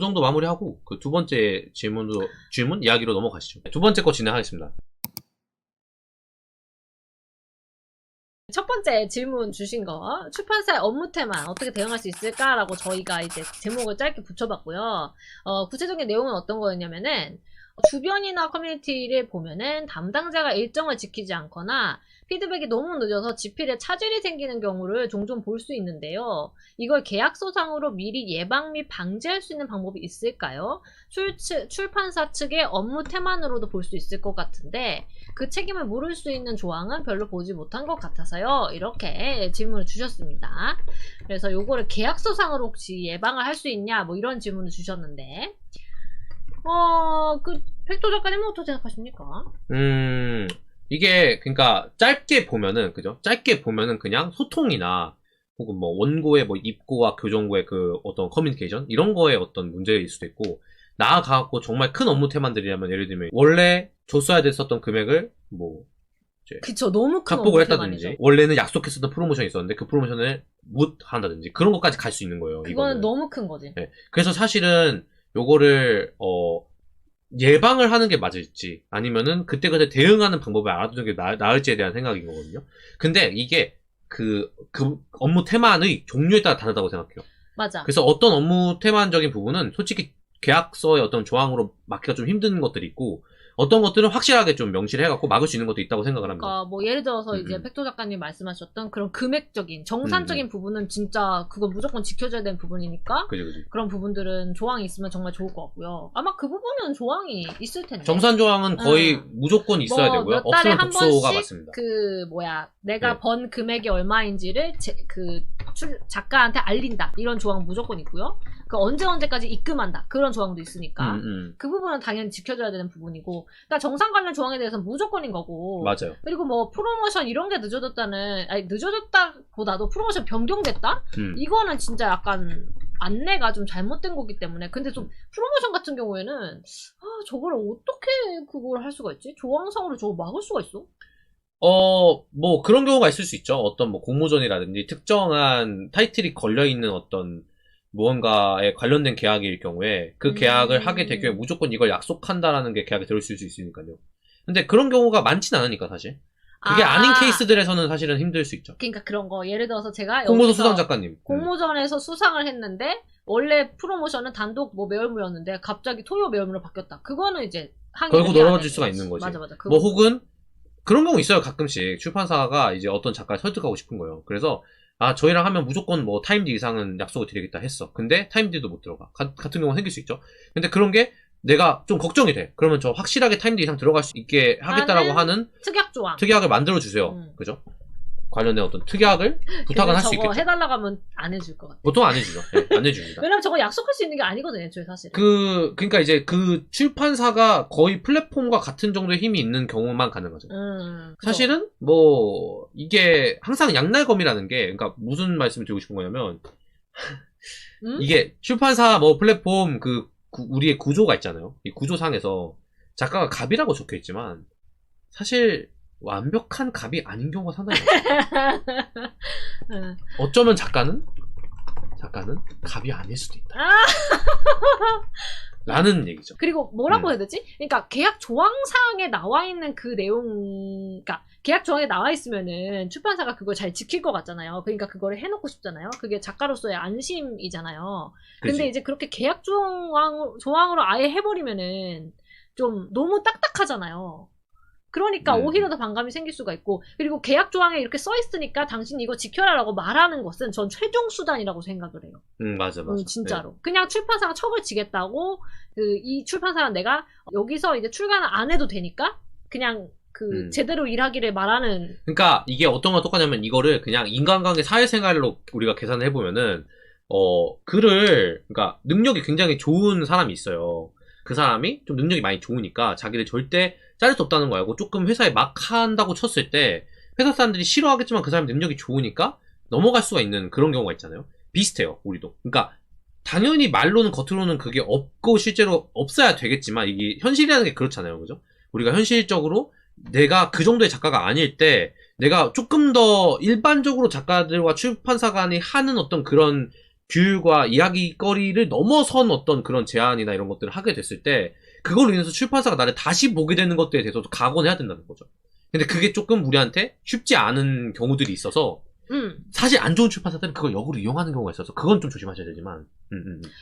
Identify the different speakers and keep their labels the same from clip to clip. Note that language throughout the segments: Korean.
Speaker 1: 그 정도 마무리하고 그 두 번째 질문 이야기로 넘어가시죠. 두 번째 거 진행하겠습니다.
Speaker 2: 첫 번째 질문 주신 거, 출판사의 업무 테마 어떻게 대응할 수 있을까라고 저희가 이제 제목을 짧게 붙여봤고요. 구체적인 내용은 어떤 거였냐면은, 주변이나 커뮤니티를 보면은 담당자가 일정을 지키지 않거나 피드백이 너무 늦어서 집필에 차질이 생기는 경우를 종종 볼 수 있는데요. 이걸 계약서상으로 미리 예방 및 방지할 수 있는 방법이 있을까요? 출판사 측의 업무 태만으로도 볼 수 있을 것 같은데 그 책임을 물을 수 있는 조항은 별로 보지 못한 것 같아서요. 이렇게 질문을 주셨습니다. 그래서 요거를 계약서상으로 혹시 예방을 할 수 있냐 뭐 이런 질문을 주셨는데 팩토 작가님은 어떻게 생각하십니까?
Speaker 1: 이게, 그니까, 짧게 보면은, 그죠? 짧게 보면은 그냥 소통이나, 혹은 뭐, 원고의 뭐, 입고와 교정고의 그 어떤 커뮤니케이션? 이런 거에 어떤 문제일 수도 있고, 나아가갖고 정말 큰 업무 테마들이라면, 예를 들면, 원래 줬어야 됐었던 금액을, 뭐,
Speaker 2: 그쵸, 너무 큰
Speaker 1: 작복을
Speaker 2: 업무
Speaker 1: 했다든지,
Speaker 2: 테마죠.
Speaker 1: 원래는 약속했었던 프로모션이 있었는데, 그 프로모션을 못 한다든지, 그런 것까지 갈 수 있는 거예요.
Speaker 2: 그거는
Speaker 1: 이거는.
Speaker 2: 너무 큰 거지.
Speaker 1: 네. 그래서 사실은, 요거를, 예방을 하는 게 맞을지 아니면은 그때그때 대응하는 방법을 알아두는 게 나을지에 대한 생각인 거거든요. 근데 이게 그 업무 테마의 종류에 따라 다르다고 생각해요.
Speaker 2: 맞아.
Speaker 1: 그래서 어떤 업무 테마적인 부분은 솔직히 계약서의 어떤 조항으로 막기가 좀 힘든 것들이 있고 어떤 것들은 확실하게 좀 명시를 해갖고 막을 수 있는 것도 있다고 생각을 합니다.
Speaker 2: 그러니까 뭐 예를 들어서 이제 팩토 작가님 말씀하셨던 그런 금액적인 정산적인 부분은 진짜 그거 무조건 지켜줘야 되는 부분이니까
Speaker 1: 그죠.
Speaker 2: 그런 부분들은 조항이 있으면 정말 좋을 것 같고요. 아마 그 부분은 조항이 있을 텐데.
Speaker 1: 정산 조항은 거의 무조건 있어야
Speaker 2: 뭐
Speaker 1: 되고요.
Speaker 2: 몇 달에
Speaker 1: 없으면
Speaker 2: 한
Speaker 1: 독소가
Speaker 2: 번씩
Speaker 1: 맞습니다.
Speaker 2: 내가
Speaker 1: 네.
Speaker 2: 번 금액이 얼마인지를 작가한테 알린다. 이런 조항 무조건 있고요. 그 언제까지 입금한다. 그런 조항도 있으니까. 그 부분은 당연히 지켜줘야 되는 부분이고. 그러니까 정산 관련 조항에 대해서는 무조건인 거고.
Speaker 1: 맞아요.
Speaker 2: 그리고 뭐 프로모션 이런 게 늦어졌다보다도 프로모션 변경됐다? 이거는 진짜 약간 안내가 좀 잘못된 거기 때문에. 근데 좀 프로모션 같은 경우에는 저걸 어떻게 그걸 할 수가 있지? 조항상으로 저거 막을 수가 있어?
Speaker 1: 뭐 그런 경우가 있을 수 있죠. 어떤 뭐 공모전이라든지 특정한 타이틀이 걸려있는 어떤 무언가에 관련된 계약일 경우에 그 계약을 하게 될 경우에 무조건 이걸 약속한다라는 게 계약에 들어있을 수 있으니까요. 근데 그런 경우가 많진 않으니까 사실. 그게 아닌 케이스들에서는 사실은 힘들 수 있죠.
Speaker 2: 그러니까 그런 거 예를 들어서 제가
Speaker 1: 공모전 수상 작가님
Speaker 2: 공모전에서 수상을 했는데 원래 프로모션은 단독 뭐 매월무였는데 갑자기 토요 매월무로 바뀌었다. 그거는 이제
Speaker 1: 결국 넓어질 수가 있는 거지.
Speaker 2: 맞아.
Speaker 1: 뭐 혹은 그런 경우 있어요. 가끔씩 출판사가 이제 어떤 작가를 설득하고 싶은 거예요. 그래서 저희랑 하면 무조건 뭐 타임디 이상은 약속을 드리겠다 했어. 근데 타임디도 못 들어가. 같은 경우는 생길 수 있죠. 근데 그런 게 내가 좀 걱정이 돼. 그러면 저 확실하게 타임디 이상 들어갈 수 있게 하겠다라고 하는 특약을 만들어주세요. 그죠? 관련된 어떤 특약을 부탁은 할 수 있겠죠.
Speaker 2: 저거 해달라고 하면 안 해줄 것 같아.
Speaker 1: 보통 안 해주죠. 네, 안 해줍니다.
Speaker 2: 왜냐면 저거 약속할 수 있는 게 아니거든요, 애초에 사실.
Speaker 1: 그러니까 이제 그 출판사가 거의 플랫폼과 같은 정도의 힘이 있는 경우만 가능하죠. 사실은 뭐 이게 항상 양날검이라는 게, 그러니까 무슨 말씀을 드리고 싶은 거냐면 이게 출판사 뭐 플랫폼 우리의 구조가 있잖아요. 이 구조상에서 작가가 갑이라고 적혀 있지만 사실 완벽한 갑이 아닌 경우가 상당히 많아요. 어쩌면 작가는 갑이 아닐 수도 있다. 라는 얘기죠.
Speaker 2: 그리고 뭐라고 해야 되지? 그러니까 계약 조항상에 나와 있는 그 내용, 그러니까 계약 조항에 나와 있으면은 출판사가 그걸 잘 지킬 것 같잖아요. 그러니까 그거를 해놓고 싶잖아요. 그게 작가로서의 안심이잖아요. 근데
Speaker 1: 그치.
Speaker 2: 이제 그렇게 계약 조항으로 아예 해버리면은 좀 너무 딱딱하잖아요. 그러니까 오히려 더 반감이 생길 수가 있고, 그리고 계약 조항에 이렇게 써 있으니까 당신 이거 지켜라라고 말하는 것은 전 최종 수단이라고 생각을 해요.
Speaker 1: 맞아.
Speaker 2: 진짜로.
Speaker 1: 네.
Speaker 2: 그냥 출판사가 척을 지겠다고, 이 출판사는 내가 여기서 이제 출간을 안 해도 되니까, 그냥 제대로 일하기를 말하는.
Speaker 1: 그러니까 이게 어떤 거랑 똑같냐면 이거를 그냥 인간관계 사회생활로 우리가 계산을 해보면은, 그러니까 능력이 굉장히 좋은 사람이 있어요. 그 사람이 좀 능력이 많이 좋으니까 자기를 절대 자를 수 없다는 거 알고 조금 회사에 막 한다고 쳤을 때 회사 사람들이 싫어하겠지만 그 사람 능력이 좋으니까 넘어갈 수가 있는 그런 경우가 있잖아요. 비슷해요, 우리도. 그러니까 당연히 말로는 겉으로는 그게 없고 실제로 없어야 되겠지만 이게 현실이라는 게 그렇잖아요. 그죠? 우리가 현실적으로 내가 그 정도의 작가가 아닐 때 내가 조금 더 일반적으로 작가들과 출판사 간이 하는 어떤 그런 규율과 이야기거리를 넘어선 어떤 그런 제안이나 이런 것들을 하게 됐을 때 그걸로 인해서 출판사가 나를 다시 보게 되는 것들에 대해서도 각오해야 된다는 거죠. 근데 그게 조금 우리한테 쉽지 않은 경우들이 있어서 사실 안 좋은 출판사들은 그걸 역으로 이용하는 경우가 있어서 그건 좀 조심하셔야 되지만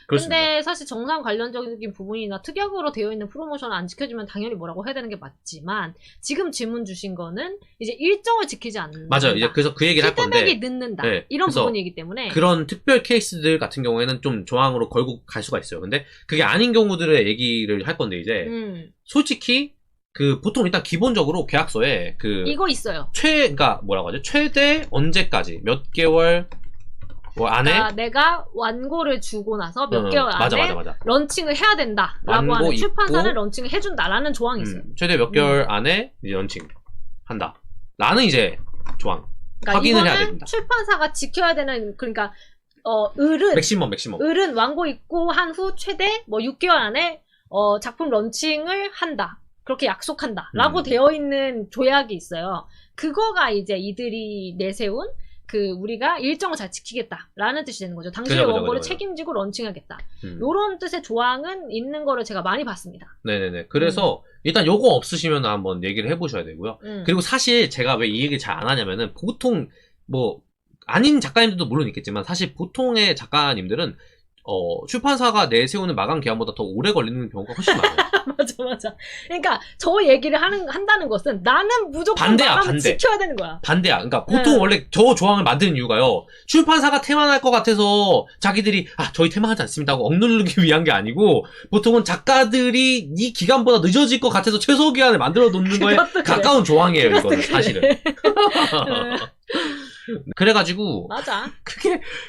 Speaker 1: 그렇습니다.
Speaker 2: 근데 사실 정상 관련적인 부분이나 특약으로 되어 있는 프로모션을 안 지켜주면 당연히 뭐라고 해야 되는 게 맞지만 지금 질문 주신 거는 이제 일정을 지키지 않는다.
Speaker 1: 맞아요. 이제 그래서 그 얘기를 할 건데
Speaker 2: 피드백이 늦는다.
Speaker 1: 네,
Speaker 2: 이런 부분이기 때문에
Speaker 1: 그런 특별 케이스들 같은 경우에는 좀 조항으로 걸고 갈 수가 있어요. 근데 그게 아닌 경우들의 얘기를 할 건데 이제 솔직히 그 보통 일단 기본적으로 계약서에 그
Speaker 2: 이거 있어요.
Speaker 1: 그러니까 뭐라고 하죠? 최대 언제까지 몇 개월 뭐 안에
Speaker 2: 그러니까 내가 완고를 주고 나서 몇 개월 안에
Speaker 1: 맞아.
Speaker 2: 런칭을 해야 된다라고 하는 출판사는 런칭을 해준다라는 조항이 있어요.
Speaker 1: 최대 몇 개월 안에 이제 런칭 한다. 라는 이제 조항.
Speaker 2: 그러니까
Speaker 1: 확인을 해야 됩니다.
Speaker 2: 출판사가 지켜야 되는 그러니까 을은
Speaker 1: 맥시멈.
Speaker 2: 을은 완고 입고 한 후 최대 뭐 6개월 안에 작품 런칭을 한다. 그렇게 약속한다라고 되어 있는 조약이 있어요. 그거가 이제 이들이 내세운 그 우리가 일정을 잘 지키겠다라는 뜻이 되는 거죠. 당신의 원고를 책임지고 런칭하겠다. 요런 뜻의 조항은 있는 거를 제가 많이 봤습니다.
Speaker 1: 네네네. 그래서 일단 요거 없으시면 한번 얘기를 해보셔야 되고요. 그리고 사실 제가 왜 이 얘기를 잘 안 하냐면은 보통 뭐 아닌 작가님들도 물론 있겠지만 사실 보통의 작가님들은 출판사가 내세우는 마감 기한보다 더 오래 걸리는 경우가 훨씬 많아요.
Speaker 2: 맞아. 그러니까 저 얘기를 한다는 것은 나는 무조건 마감을 지켜야 되는 거야.
Speaker 1: 반대야. 그러니까 보통 원래 저 조항을 만드는 이유가요. 출판사가 태만할 것 같아서 자기들이 저희 태만하지 않습니다 하고 억누르기 위한 게 아니고 보통은 작가들이 이 기간보다 늦어질 것 같아서 최소 기한을 만들어 놓는 거에 가까운 조항이에요. 이거는 사실은. 그래가지고
Speaker 2: 맞아.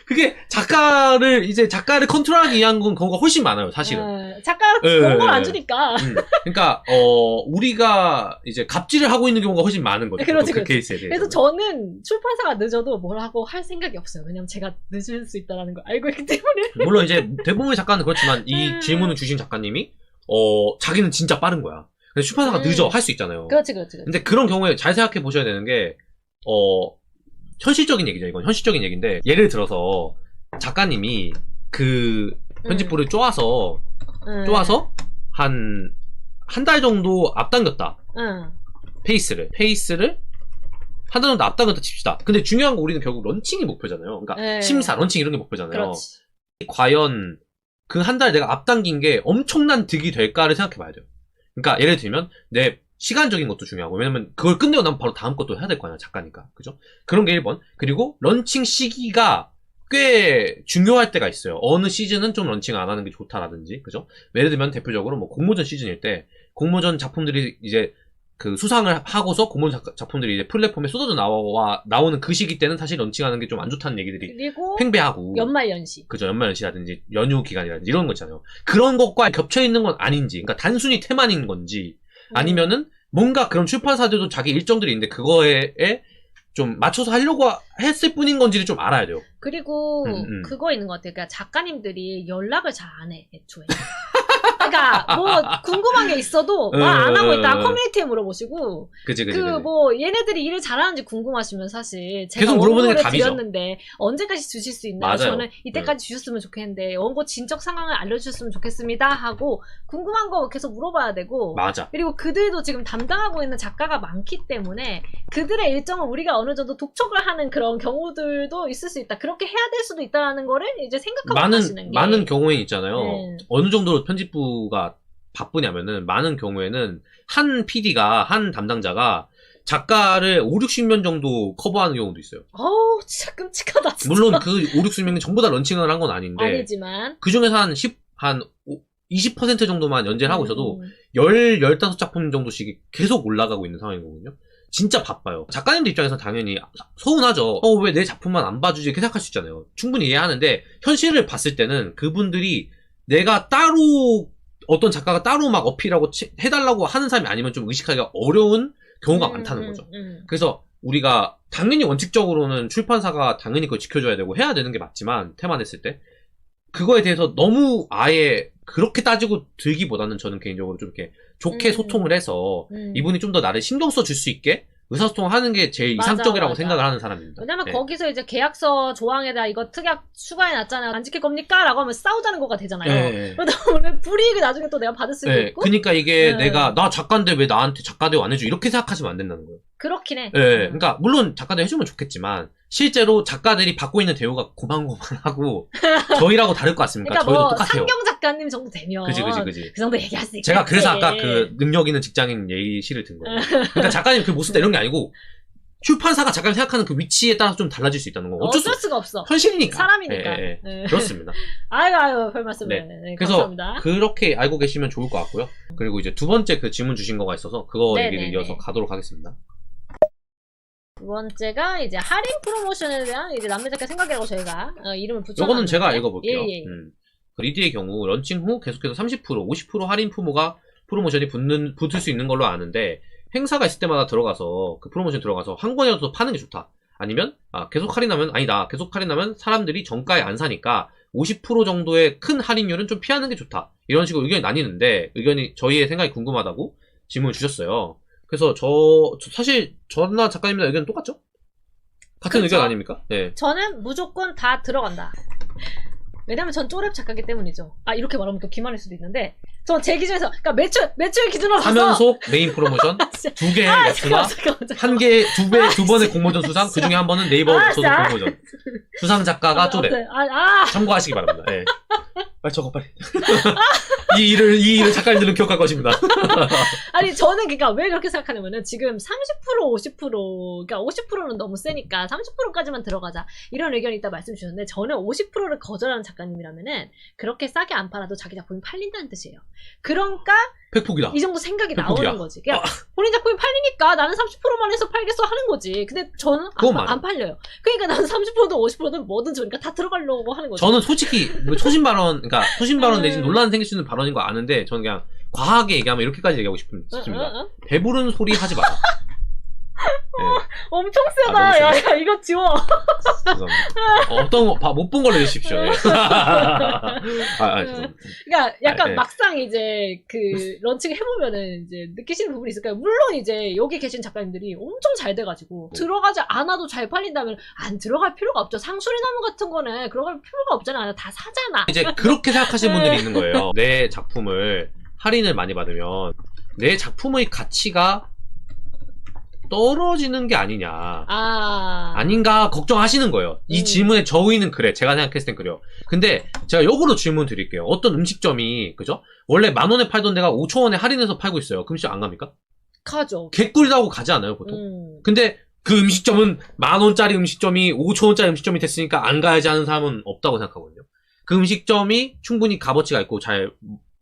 Speaker 1: 그게 작가를 컨트롤하기 위한 경우가 훨씬 많아요, 사실은.
Speaker 2: 작가가 원고를 안 주니까.
Speaker 1: 그러니까 우리가 이제 갑질을 하고 있는 경우가 훨씬 많은 거죠.
Speaker 2: 그렇지.
Speaker 1: 케이스에 대해서.
Speaker 2: 그래서 저는 출판사가 늦어도 뭐라고 할 생각이 없어요. 왜냐면 제가 늦을 수 있다는 걸 알고 있기 때문에.
Speaker 1: 물론 이제 대부분의 작가는 그렇지만 이 질문을 주신 작가님이 자기는 진짜 빠른 거야. 근데 출판사가 늦어 할 수 있잖아요.
Speaker 2: 그렇지.
Speaker 1: 근데 그런 경우에 잘 생각해 보셔야 되는 게 현실적인 얘기죠. 이건 현실적인 얘기인데 예를 들어서 작가님이 그 편집부를 쪼아서 한 달 정도 앞당겼다. 페이스를 한 달 정도 앞당겼다 칩시다. 근데 중요한 거 우리는 결국 런칭이 목표잖아요. 그러니까 심사, 런칭 이런 게 목표잖아요.
Speaker 2: 그렇지.
Speaker 1: 과연 그 한 달 내가 앞당긴 게 엄청난 득이 될까를 생각해 봐야 돼요. 그러니까 예를 들면 내 시간적인 것도 중요하고 왜냐면 그걸 끝내고 나면 바로 다음 것도 해야 될 거 아니야 작가니까 그죠? 그런 게 1번. 그리고 런칭 시기가 꽤 중요할 때가 있어요. 어느 시즌은 좀 런칭 안 하는 게 좋다라든지 그죠? 예를 들면 대표적으로 뭐 공모전 시즌일 때 공모전 작품들이 이제 그 수상을 하고서 공모전 작품들이 이제 플랫폼에 쏟아져 나오는 그 시기 때는 사실 런칭하는 게 좀 안 좋다는 얘기들이
Speaker 2: 그리고
Speaker 1: 팽배하고
Speaker 2: 연말연시
Speaker 1: 그죠? 연말연시라든지 연휴 기간이라든지 이런 거 있잖아요. 그런 것과 겹쳐 있는 건 아닌지 그러니까 단순히 태만인 건지 아니면은 뭔가 그런 출판사들도 자기 일정들이 있는데 그거에 좀 맞춰서 하려고 했을 뿐인 건지를 좀 알아야 돼요.
Speaker 2: 그리고 그거 있는 것 같아요. 그러니까 작가님들이 연락을 잘 안 해, 애초에. 그러니까 뭐 궁금한 게 있어도 말 안 하고 있다 커뮤니티에 물어보시고
Speaker 1: 그치.
Speaker 2: 뭐 얘네들이 일을 잘하는지 궁금하시면 사실 제가
Speaker 1: 계속 물어보는 게 답이죠.
Speaker 2: 드렸는데 언제까지 주실 수 있나요?
Speaker 1: 맞아요.
Speaker 2: 저는 이때까지 주셨으면 좋겠는데 원고 진척 상황을 알려주셨으면 좋겠습니다 하고 궁금한 거 계속 물어봐야 되고
Speaker 1: 맞아.
Speaker 2: 그리고 그들도 지금 담당하고 있는 작가가 많기 때문에 그들의 일정을 우리가 어느 정도 독촉을 하는 그런 경우들도 있을 수 있다. 그렇게 해야 될 수도 있다는 거를 이제 생각하고 하시는 게
Speaker 1: 많은 경우에는 있잖아요. 어느 정도로 편집부가 바쁘냐면은 많은 경우에는 한 PD가 한 담당자가 작가를 5, 60명 정도 커버하는 경우도 있어요.
Speaker 2: 어우 진짜 끔찍하다 진짜.
Speaker 1: 물론 그 5, 60명이 전부 다 런칭을 한 건 아닌데
Speaker 2: 아니지만
Speaker 1: 그 중에서 한 20% 정도만 연재를 하고 있어도 15작품 정도씩 계속 올라가고 있는 상황이거든요. 진짜 바빠요. 작가님들 입장에서 당연히 서운하죠. 왜 내 작품만 안 봐주지 이렇게 생각할 수 있잖아요. 충분히 이해하는데 현실을 봤을 때는 그분들이 내가 따로 어떤 작가가 따로 막 어필하고 해달라고 하는 사람이 아니면 좀 의식하기가 어려운 경우가 많다는 거죠. 그래서 우리가 당연히 원칙적으로는 출판사가 당연히 그걸 지켜줘야 되고 해야 되는 게 맞지만 태만했을 때 그거에 대해서 너무 아예 그렇게 따지고 들기보다는 저는 개인적으로 좀 이렇게 좋게 소통을 해서 이분이 좀 더 나를 신경 써줄 수 있게 의사소통하는 게 제일
Speaker 2: 맞아,
Speaker 1: 이상적이라고
Speaker 2: 맞아.
Speaker 1: 생각을 하는 사람입니다.
Speaker 2: 왜냐면
Speaker 1: 네.
Speaker 2: 거기서 이제 계약서 조항에다 이거 특약 추가해놨잖아요. 안 지킬 겁니까? 라고 하면 싸우자는 거가 되잖아요.
Speaker 1: 네.
Speaker 2: 그러다 보면 불이익을 나중에 또 내가 받을 수도
Speaker 1: 네.
Speaker 2: 있고.
Speaker 1: 그러니까 이게
Speaker 2: 네.
Speaker 1: 내가 나 작가인데 왜 나한테 작가 대우 안 해줘 이렇게 생각하시면 안 된다는 거예요.
Speaker 2: 그렇긴 해.
Speaker 1: 예, 그러니까 물론 작가들 해주면 좋겠지만 실제로 작가들이 받고 있는 대우가 고만고만하고 저희라고 다를 것 같습니까?
Speaker 2: 그러니까
Speaker 1: 저희도
Speaker 2: 뭐
Speaker 1: 똑같아요.
Speaker 2: 상경 작가님 정도 되면
Speaker 1: 그지.
Speaker 2: 그 정도 얘기할 수 있겠지.
Speaker 1: 제가 그래서 아까 그 능력 있는 직장인 예시를 든 거예요. 그러니까 작가님 그 모습도 이런 게 아니고 출판사가 작가님 생각하는 그 위치에 따라서 좀 달라질 수 있다는 거. 어쩔 수
Speaker 2: 수가 없어.
Speaker 1: 현실이니까.
Speaker 2: 사람이니까.
Speaker 1: 예, 예.
Speaker 2: 네.
Speaker 1: 그렇습니다.
Speaker 2: 아유, 별 말씀을.
Speaker 1: 네.
Speaker 2: 네,
Speaker 1: 그래서
Speaker 2: 감사합니다.
Speaker 1: 그렇게 알고 계시면 좋을 것 같고요. 그리고 이제 두 번째 그 질문 주신 거가 있어서 그거
Speaker 2: 네,
Speaker 1: 얘기를
Speaker 2: 네,
Speaker 1: 이어서
Speaker 2: 네.
Speaker 1: 가도록 하겠습니다.
Speaker 2: 두 번째가 이제 할인 프로모션에 대한 이제 남매작가 생각이라고 저희가 이름을 붙여.
Speaker 1: 요거는 제가 읽어볼게요.
Speaker 2: 예.
Speaker 1: 그 리드의 경우 런칭 후 계속해서 30%, 50% 할인 프로모션이 붙을 수 있는 걸로 아는데 행사가 있을 때마다 들어가서 그 프로모션 들어가서 한 권이라도 파는 게 좋다. 아니면 계속 할인하면 아니다. 계속 할인하면 사람들이 정가에 안 사니까 50% 정도의 큰 할인율은 좀 피하는 게 좋다. 이런 식으로 의견이 나뉘는데 의견이 저희의 생각이 궁금하다고 질문을 주셨어요. 그래서 사실 저나 작가님이랑 의견 똑같죠? 같은
Speaker 2: 그렇죠.
Speaker 1: 의견 아닙니까? 네.
Speaker 2: 저는 무조건 다 들어간다. 왜냐면 전 쪼렙 작가이기 때문이죠. 이렇게 말하면 또 기만할 수도 있는데 전 제 기준에서 그러니까 매출 기준으로 봐서
Speaker 1: 사면속 메인 프로모션 두 개의 랩스와 한 개의 두 번의 공모전 수상 그 중에 한 번은 네이버 소속 공모전 수상 작가가 쪼렙 참고하시기 바랍니다. 네. 빨리 적어 빨리. 이 일을 작가님들은 기억할 것입니다.
Speaker 2: 아니 저는 그러니까 왜 그렇게 생각하냐면은 지금 30% 50% 그러니까 50%는 너무 세니까 30%까지만 들어가자 이런 의견이 있다 말씀 주셨는데 저는 50%를 거절하는 작가님이라면은 그렇게 싸게 안 팔아도 자기 작품이 팔린다는 뜻이에요. 그러니까
Speaker 1: 팩폭이다.
Speaker 2: 이 정도 생각이
Speaker 1: 팩폭이야.
Speaker 2: 나오는 거지. 그냥 본인 작품이 팔리니까 나는 30%만 해서 팔겠어 하는 거지. 근데 저는 안 팔려요. 그러니까 나는 30%든 50%든 뭐든 좋으니까 다 들어가려고 하는 거죠.
Speaker 1: 저는 솔직히 소신 발언 내지는 논란 생길 수 있는 발언인 거 아는데 저는 그냥 과하게 얘기하면 이렇게까지 얘기하고 싶습니다. 배부른 소리 하지 마라. 네.
Speaker 2: 엄청 세다. 야, 이거 지워.
Speaker 1: 어떤 거 못 본 걸로 해주십시오. 네.
Speaker 2: 그러니까 약간 막상 이제 그 런칭 해보면은 이제 느끼시는 부분이 있을까요? 물론 이제 여기 계신 작가님들이 엄청 잘 돼가지고 들어가지 않아도 잘 팔린다면 안 들어갈 필요가 없죠. 상수리나무 같은 거는 들어갈 필요가 없잖아. 다 사잖아.
Speaker 1: 이제 그렇게 생각하시는 분들이 있는 거예요. 내 작품을 할인을 많이 받으면 내 작품의 가치가 떨어지는 게 아니냐 아닌가 걱정하시는 거예요. 이 질문의 저의는 그래. 제가 생각했을 땐 그래요. 근데 제가 역으로 질문 드릴게요. 어떤 음식점이 그죠? 원래 10,000원에 팔던 데가 5,000원에 할인해서 팔고 있어요. 그럼 진짜 안 갑니까?
Speaker 2: 가죠.
Speaker 1: 개꿀이라고 가지 않아요 보통? 근데 그 음식점은 10,000원짜리 음식점이 5,000원짜리 음식점이 됐으니까 안 가야지 하는 사람은 없다고 생각하거든요. 그 음식점이 충분히 값어치가 있고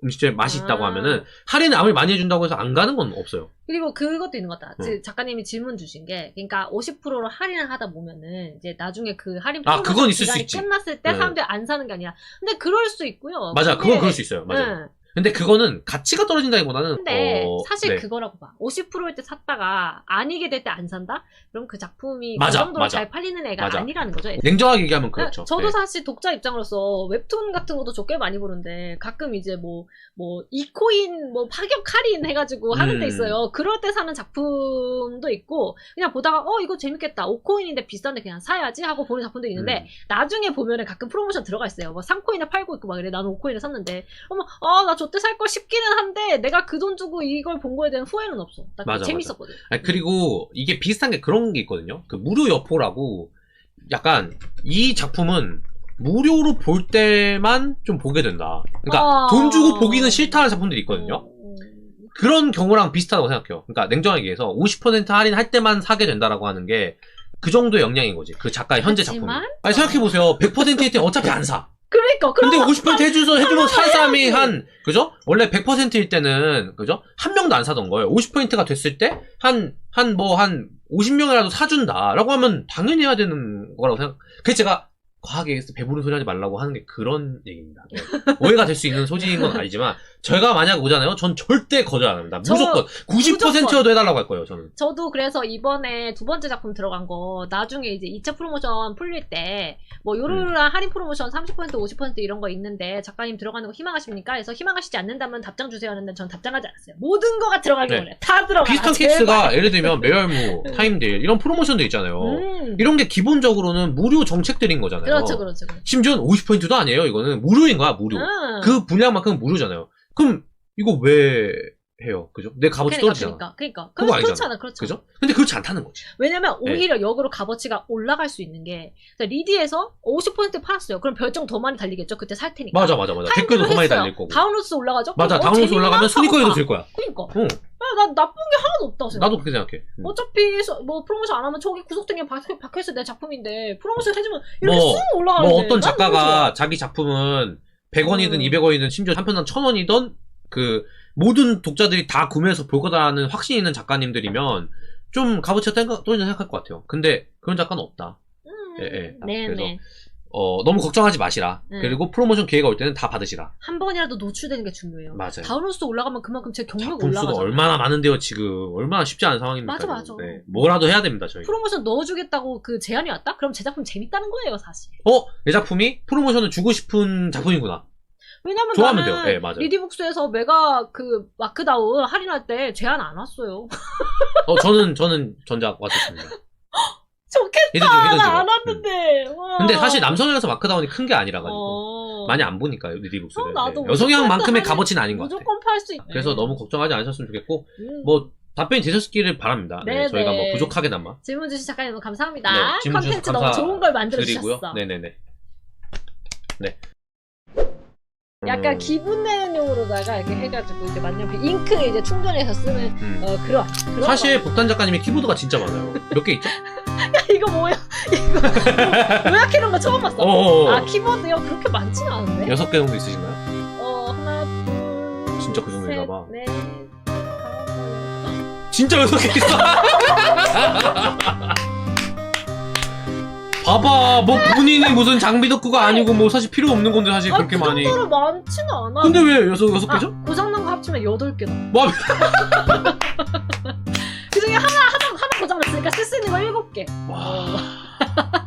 Speaker 1: 음식점에 맛이 있다고 하면은 할인을 아무리 많이 해준다고 해서 안 가는 건 없어요.
Speaker 2: 그리고 그것도 있는 것 같다. 작가님이 질문 주신 게 그러니까 50%로 할인을 하다 보면은 이제 나중에 그 할인
Speaker 1: 그건 있을 수 있지.
Speaker 2: 끝났을 때 사람들이 안 사는 게 아니라 근데 그럴 수 있고요.
Speaker 1: 맞아. 그건 그럴 수 있어요. 맞아. 근데 그거는 가치가 떨어진다기보다는
Speaker 2: 근데 사실 그거라고 봐. 50%일 때 샀다가 아니게 될 때 안 산다? 그럼 그 작품이 그 정도로 잘 팔리는 애가 아니라는 거죠.
Speaker 1: 냉정하게 얘기하면 그렇죠.
Speaker 2: 저도 사실 독자 입장으로서 웹툰 같은 것도 저 꽤 많이 보는데 가끔 이제 뭐 2코인 파격 할인 해가지고 하는 데 있어요. 그럴 때 사는 작품도 있고 그냥 보다가 이거 재밌겠다. 5코인인데 비싼데 그냥 사야지 하고 보는 작품도 있는데 나중에 보면은 가끔 프로모션 들어가 있어요. 3코인에 팔고 있고 막 이래. 나는 5코인에 샀는데 나 저때 살 걸 싶기는 한데 내가 그 돈 주고 이걸 본 거에 대한 후회는 없어. 나 재밌었거든.
Speaker 1: 그리고 이게 비슷한 게 그런 게 있거든요. 그 무료 여포라고 약간 이 작품은 무료로 볼 때만 좀 보게 된다. 그러니까 돈 주고 보기는 싫다는 작품들이 있거든요. 그런 경우랑 비슷하다고 생각해요. 그러니까 냉정하게 얘기해서 50% 할인할 때만 사게 된다라고 하는 게 그 정도의 영향인 거지. 그 작가의 현재 작품이. 아니 생각해보세요. 100%일 때 어차피 안 사.
Speaker 2: 그러니까.
Speaker 1: 근데 50% 해주면 살 사람이 그죠? 원래 100%일 때는, 그죠? 한 명도 안 사던 거예요. 50%가 됐을 때, 한 50명이라도 사준다라고 하면 당연히 해야 되는 거라고 그래서 제가 과하게 배부른 소리 하지 말라고 하는 게 그런 얘기입니다. 네. 오해가 될 수 있는 소지인 건 아니지만, 제가 만약 오잖아요. 전 절대 거절 안 합니다. 무조건 90%여도 해달라고 할 거예요. 저는.
Speaker 2: 저도 그래서 이번에 두 번째 작품 들어간 거 나중에 이제 2차 프로모션 풀릴 때 뭐 요로요로한 할인 프로모션 30% 50% 이런 거 있는데 작가님 들어가는 거 희망하십니까? 해서 희망하시지 않는다면 답장 주세요 하는데 전 답장하지 않았어요. 모든 거가 들어가기
Speaker 1: 네.
Speaker 2: 원해. 다 들어가.
Speaker 1: 비슷한 케이스가 예를 들면 매열무, 타임딜 이런 프로모션도 있잖아요. 이런 게 기본적으로는 무료 정책들인 거잖아요.
Speaker 2: 그렇죠.
Speaker 1: 심지어는 50%도 아니에요. 이거는 무료인 거야, 무료. 그 분량만큼은 무료잖아요. 그럼 이거 왜 해요? 그죠? 내 값어치 떨어지잖아.
Speaker 2: 그러니까.
Speaker 1: 그거 아니잖아.
Speaker 2: 그렇잖아. 그렇죠.
Speaker 1: 그죠? 근데 그렇지 않다는 거지.
Speaker 2: 왜냐면 오히려 역으로 값어치가 올라갈 수 있는 게 리디에서 50% 팔았어요. 그럼 별점 더 많이 달리겠죠? 그때 살 테니까.
Speaker 1: 맞아. 댓글도 더 많이 달릴 거고.
Speaker 2: 다운로드 올라가죠?
Speaker 1: 맞아. 다운로드 올라가면 순위권에도 들 거야.
Speaker 2: 그러니까.
Speaker 1: 응.
Speaker 2: 난 나쁜 게 하나도 없다고 생각해.
Speaker 1: 나도 그렇게 생각해.
Speaker 2: 어차피 뭐 프로모션 안 하면 저기 구석등에 박혀있어 내 작품인데 프로모션 해주면 이렇게 쑥 올라가는데
Speaker 1: 뭐 어떤 작가가 자기 작품은 100원이든 200원이든 심지어 한 편당 1000원이든 그 모든 독자들이 다 구매해서 볼 거다는 확신이 있는 작가님들이면 좀 값어치가 떨어진다 생각할 것 같아요. 근데 그런 작가는 없다.
Speaker 2: 네.
Speaker 1: 그래서 너무 걱정하지 마시라. 그리고 프로모션 기회가 올 때는 다 받으시라.
Speaker 2: 한 번이라도 노출되는 게 중요해요.
Speaker 1: 맞아요.
Speaker 2: 다운로드 올라가면 그만큼 제 경력이
Speaker 1: 작품 수가
Speaker 2: 올라가죠.
Speaker 1: 얼마나 많은데요 지금. 얼마나 쉽지 않은 상황입니까?
Speaker 2: 맞아.
Speaker 1: 네. 뭐라도 해야 됩니다 저희.
Speaker 2: 프로모션 넣어주겠다고 그 제안이 왔다? 그럼 제 작품 재밌다는 거예요 사실.
Speaker 1: 내 작품이 프로모션을 주고 싶은 작품이구나.
Speaker 2: 왜냐면
Speaker 1: 좋아하면
Speaker 2: 나는
Speaker 1: 돼요. 네, 맞아요.
Speaker 2: 리디북스에서 메가 그 마크다운 할인할 때 제안 안 왔어요.
Speaker 1: 저는 전작 왔었습니다.
Speaker 2: 좋겠다. 나 안 왔는데.
Speaker 1: 근데 사실 남성이라서 마크다운이 큰 게 아니라가지고 많이 안 보니까요 리디북스를.
Speaker 2: 나도
Speaker 1: 여성향만큼의 값어치는 아닌 것 같아요.
Speaker 2: 무조건 팔 수 있다.
Speaker 1: 그래서 너무 걱정하지 않으셨으면 좋겠고 뭐 답변이 되셨기를 바랍니다. 네, 저희가 뭐 부족하게나마.
Speaker 2: 질문 주신 작가님 너무 감사합니다.
Speaker 1: 네, 질문 주셔서
Speaker 2: 컨텐츠 너무 좋은 걸 만들어
Speaker 1: 드리고요.
Speaker 2: 주셨어.
Speaker 1: 네네네. 네.
Speaker 2: 약간 기분 내는용으로다가 이렇게 해가지고 이제 만년필 잉크 이제 충전해서 쓰는 그런
Speaker 1: 사실 복단 작가님이 키보드가 진짜 많아요. 몇 개 있죠?
Speaker 2: 야 이거 뭐야? 이거 요약해놓은 거 처음 봤어. 아 키보드요? 그렇게 많지는 않은데?
Speaker 1: 6개 정도 있으신가요?
Speaker 2: 하나 둘
Speaker 1: 진짜 그 정도인가 봐.
Speaker 2: 넷
Speaker 1: 진짜 6개 있어. 봐봐, 뭐 본인이 무슨 장비 덕후가 아니고 뭐 사실 필요 없는 건데 사실 그렇게 많이.
Speaker 2: 그 정도로 많지는 않아.
Speaker 1: 근데 왜 6개죠?
Speaker 2: 고장난 거 합치면 8개다.
Speaker 1: 뭐?
Speaker 2: 그 중에 하나 고장났으니까 쓸 수 있는 거 7개.
Speaker 1: 와.